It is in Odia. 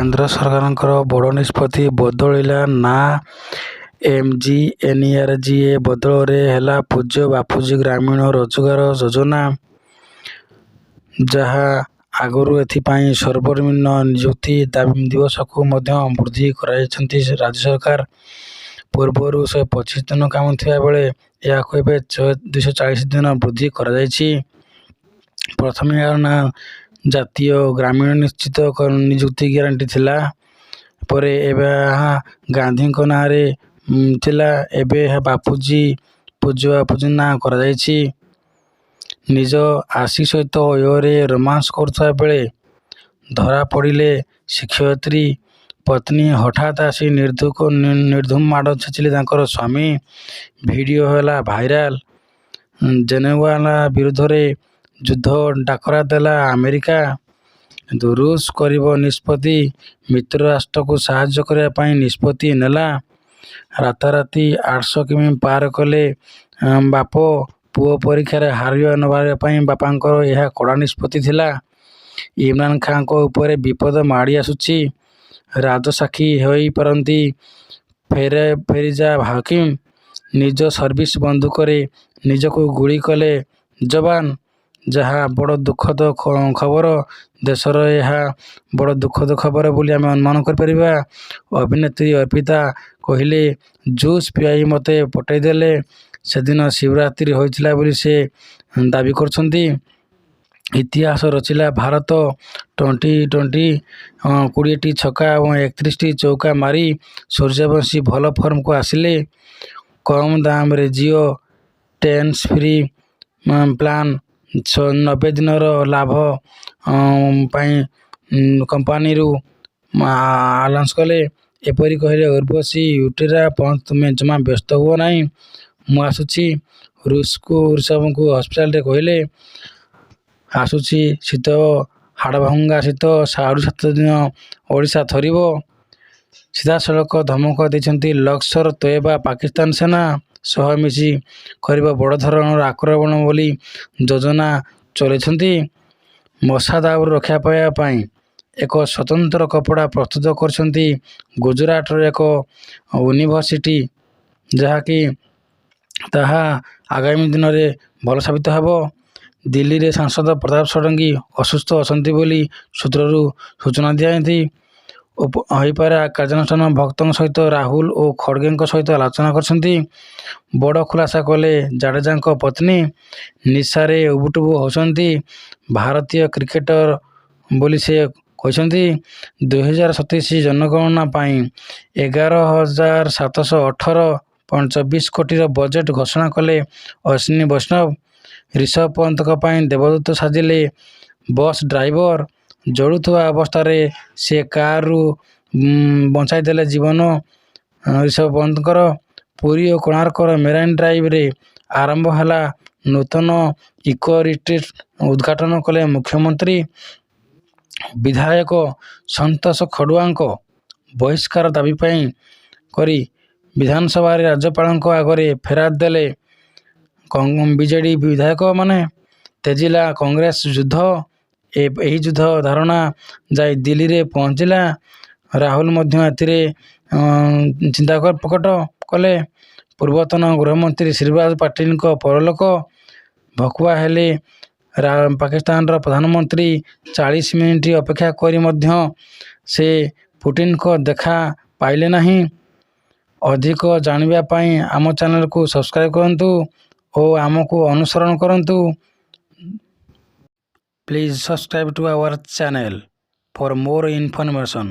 କେନ୍ଦ୍ର ସରକାରଙ୍କର ବଡ଼ ନିଷ୍ପତ୍ତି ବଦଳିଲା ନା MGNRGA ବଦଳରେ ହେଲା ପୂଜ୍ୟ ବାପୁଜୀ ଗ୍ରାମୀଣ ରୋଜଗାର ଯୋଜନା, ଯାହା ଆଗରୁ ଏଥିପାଇଁ ସର୍ବନିମ୍ନ ନିଯୁକ୍ତି ଦିବସକୁ ମଧ୍ୟ ବୃଦ୍ଧି କରାଯାଇଛନ୍ତି ରାଜ୍ୟ ସରକାର। ପୂର୍ବରୁ 125 ଦିନ କାମ ଥିବା ବେଳେ ଏହାକୁ ଏବେ 240 ଦିନ ବୃଦ୍ଧି କରାଯାଇଛି। ପ୍ରଥମେ ଏହାର ନାଁ ଜାତୀୟ ଗ୍ରାମୀଣ ନିଶ୍ଚିତ ନିଯୁକ୍ତି ଗ୍ୟାରେଣ୍ଟି ଥିଲା। ପରେ ଏବେ ଏହା ଗାନ୍ଧୀଙ୍କ ନାଁରେ ଥିଲା। ଏବେ ଏହା ପୂଜ୍ୟ ବାପୁଜୀ ନାଁ କରାଯାଇଛି। ନିଜ ଆଶି ସହିତ ୟରେ ରୋମାନ୍ସ କରୁଥିବା ବେଳେ ଧରା ପଡ଼ିଲେ ଶିକ୍ଷୟିତ୍ରୀ ପତ୍ନୀ ହଠାତ୍ ଆସି ନିର୍ଧୁମ ମାଡ଼ ଛେଚିଲେ ତାଙ୍କର ସ୍ୱାମୀ। ଭିଡ଼ିଓ ହେଲା ଭାଇରାଲ। ଭେନେଜୁଏଲା ବିରୁଦ୍ଧରେ ଯୁଦ୍ଧ ଡାକରା ଦେଲା ଆମେରିକା। କିନ୍ତୁ ରୁଷ କରିବ ନିଷ୍ପତ୍ତି। ମିତ୍ର ରାଷ୍ଟ୍ରକୁ ସାହାଯ୍ୟ କରିବା ପାଇଁ ନିଷ୍ପତ୍ତି ନେଲା। ରାତାରାତି 800 କିମି ପାର କଲେ ବାପ। ପୁଅ ପରୀକ୍ଷାରେ ହାରିବା ନ ହାରିବା ପାଇଁ ବାପାଙ୍କର ଏହା କଡ଼ା ନିଷ୍ପତ୍ତି ଥିଲା। ଇମ୍ରାନ ଖାଁଙ୍କ ଉପରେ ବିପଦ ମାଡ଼ି ଆସୁଛି। ରାଜସାକ୍ଷୀ ହୋଇପାରନ୍ତି ଫେରିଜା ହାକିମ। ନିଜ ସର୍ଭିସ ବନ୍ଧୁକରେ ନିଜକୁ ଗୁଳି କଲେ ଯବାନ। ଯାହା ବଡ଼ ଦୁଃଖଦ ଖବର। ଦେଶର ଏହା ବଡ଼ ଦୁଃଖଦ ଖବର ବୋଲି ଆମେ ଅନୁମାନ କରିପାରିବା। ଅଭିନେତ୍ରୀ ଅର୍ପିତା କହିଲେ, ଜୁସ୍ ପିଆଇ ମୋତେ ପଟାଇଦେଲେ। ସେଦିନ ଶିବରାତ୍ରି ହୋଇଥିଲା ବୋଲି ସେ ଦାବି କରୁଛନ୍ତି। ଇତିହାସ ରଚିଲା ଭାରତ। ଟି20 20ଟି ଛକା ଏବଂ 31ଟି ଚୌକା ମାରି ସୂର୍ଯ୍ୟବଂଶୀ ଭଲ ଫର୍ମକୁ ଆସିଲେ। କମ୍ ଦାମରେ ଜିଓ ଟେନ୍ସ ଫ୍ରି ପ୍ଲାନ୍ 90 ଦିନର ଲାଭ ପାଇଁ କମ୍ପାନୀରୁ ଆଲାଉନ୍ସ କଲେ। ଏପରି କହିଲେ ଉର୍ବଶୀ ୟୁଟିରା ପନ୍ତ ତୁମେ ଜମା ବ୍ୟସ୍ତ ହୁଅ ନାହିଁ, ମୁଁ ଆସୁଛି। ଋଷଭଙ୍କୁ ହସ୍ପିଟାଲରେ କହିଲେ, ଆସୁଛି ଶୀତ, ହାଡ଼ଭଙ୍ଗା ଶୀତ। ଆହୁରି 7 ଦିନ ଓଡ଼ିଶା ଥରିବ। ସିଧାସଳଖ ଧମକ ଦେଇଛନ୍ତି ଲସ୍କର ତୋୟବା। ପାକିସ୍ତାନ ସେନା ସହ ମିଶି କରିବ ବଡ଼ ଧରଣର ଆକ୍ରମଣ ବୋଲି ଯୋଜନା ଚଳାଇଛନ୍ତି। ମଶା ଦାଉରୁ ରକ୍ଷା ପାଇବା ପାଇଁ ଏକ ସ୍ୱତନ୍ତ୍ର କପଡ଼ା ପ୍ରସ୍ତୁତ କରିଛନ୍ତି ଗୁଜରାଟର ଏକ ୟୁନିଭର୍ସିଟି, ଯାହାକି ତାହା ଆଗାମୀ ଦିନରେ ଭଲ ସାବିତ ହେବ। ଦିଲ୍ଲୀରେ ସାଂସଦ ପ୍ରତାପ ଷଡ଼ଙ୍ଗୀ ଅସୁସ୍ଥ ଅଛନ୍ତି ବୋଲି ସୂତ୍ରରୁ ସୂଚନା ଦିଆଯାଇଛି। ହୋଇପାରେ କାର୍ଯ୍ୟାନୁଷ୍ଠାନ। ଭକ୍ତଙ୍କ ସହିତ ରାହୁଲ ଓ ଖଡ଼ଗେଙ୍କ ସହିତ ଆଲୋଚନା କରିଛନ୍ତି। ବଡ଼ ଖୁଲାସା କଲେ ଜାଡେଜାଙ୍କ ପତ୍ନୀ। ନିଶାରେ ଉବୁଟୁବୁ ହେଉଛନ୍ତି ଭାରତୀୟ କ୍ରିକେଟର ବୋଲି ସେ କହିଛନ୍ତି। 2027 ଜନଗଣନା ପାଇଁ 11,718.24 କୋଟିର ବଜେଟ୍ ଘୋଷଣା କଲେ ଅଶ୍ୱିନୀ ବୈଷ୍ଣବ। ରିଷଭ ପନ୍ତଙ୍କ ପାଇଁ ଦେବଦୂତ ସାଜିଲେ ବସ୍ ଡ୍ରାଇଭର। ଜଳୁଥିବା ଅବସ୍ଥାରେ ସେ କାରରୁ ବଞ୍ଚାଇଦେଲେ ଜୀବନ ରିଷଭ ପନ୍ତଙ୍କର। ପୁରୀ ଓ କୋଣାର୍କର ମେରାଇନ୍ ଡ୍ରାଇଭରେ ଆରମ୍ଭ ହେଲା ନୂତନ ଇକୋ ରିଟ୍ରିଟ୍। ଉଦ୍ଘାଟନ କଲେ ମୁଖ୍ୟମନ୍ତ୍ରୀ। ବିଧାୟକ ସନ୍ତୋଷ ଖଡ଼ୁଆଙ୍କ ବହିଷ୍କାର ଦାବି କରି ବିଧାନସଭାରେ ରାଜ୍ୟପାଳଙ୍କ ଆଗରେ ଫେରାଦ ଦେଲେ ବିଜେଡି ବିଧାୟକମାନେ। ତେଜିଲା କଂଗ୍ରେସ ଯୁଦ୍ଧ। ଏହି ଯୁଦ୍ଧ ଧାରଣା ଯାଇ ଦିଲ୍ଲୀରେ ପହଞ୍ଚିଲା। ରାହୁଲ ମଧ୍ୟ ଏଥିରେ ଚିନ୍ତା ପ୍ରକଟ କଲେ। ପୂର୍ବତନ ଗୃହମନ୍ତ୍ରୀ ଶିବରାଜ ପାଟିଲଙ୍କ ପରଲୋକ। ଭକୁଆ ହେଲେ ପାକିସ୍ତାନର ପ୍ରଧାନମନ୍ତ୍ରୀ। 40 ମିନିଟ୍ ଅପେକ୍ଷା କରି ମଧ୍ୟ ସେ ପୁଟିନଙ୍କ ଦେଖା ପାଇଲେ ନାହିଁ। ଅଧିକ ଜାଣିବା ପାଇଁ ଆମ ଚ୍ୟାନେଲକୁ ସବସ୍କ୍ରାଇବ କରନ୍ତୁ ଓ ଆମକୁ ଅନୁସରଣ କରନ୍ତୁ। Please subscribe to our channel for more information.